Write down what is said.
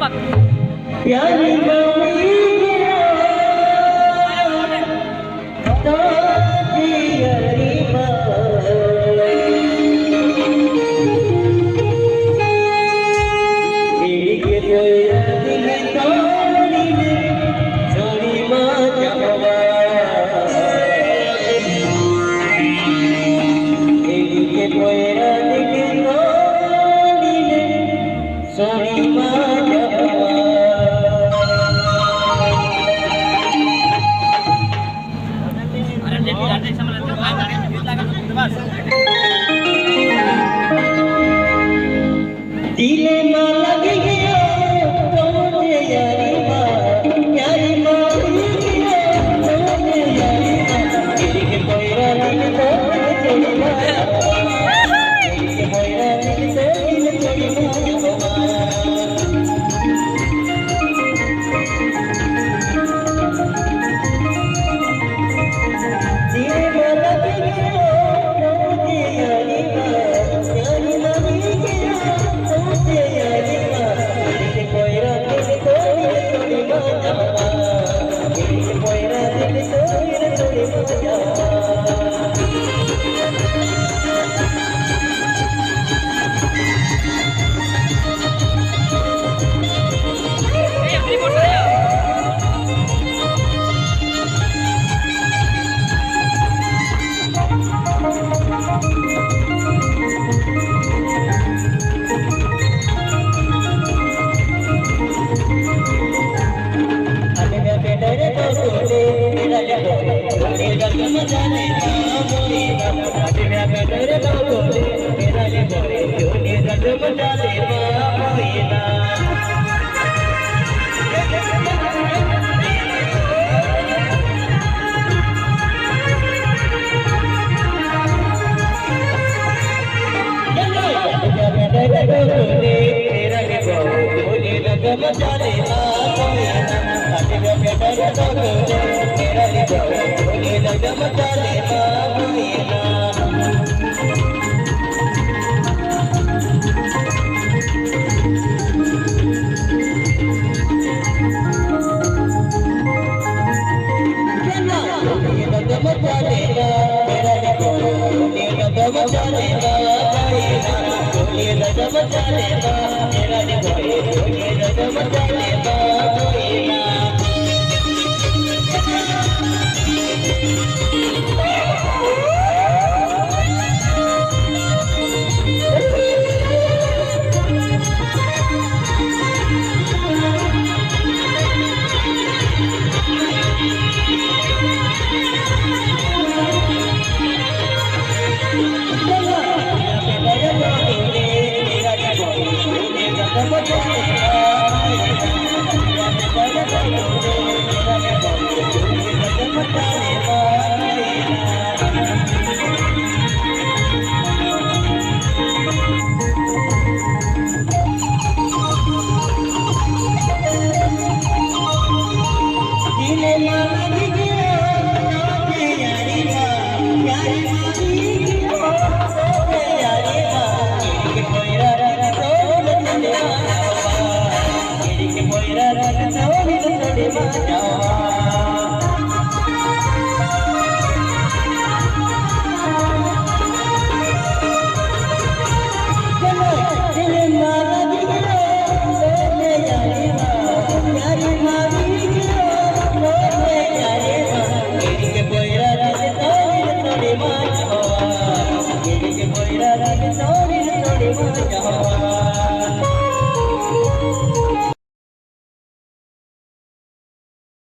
प्यारी मम्मी तो जियरी एक कोया दिल तोड़ी ने छोड़ी माँ जवा एक कोया दिल तोड़ी ने छोड़ी माँ जवा दिले ना लग गया तोरे यारी माँ यारी माँ गया तोरे यारी माँ तेरी के कोयरा दिल तो छोड़ी माँ तेरी के कोयरा दिल तो छोड़ी माँ दिले ना लग गया तोरे यारी माँ यारी माँ Sorry,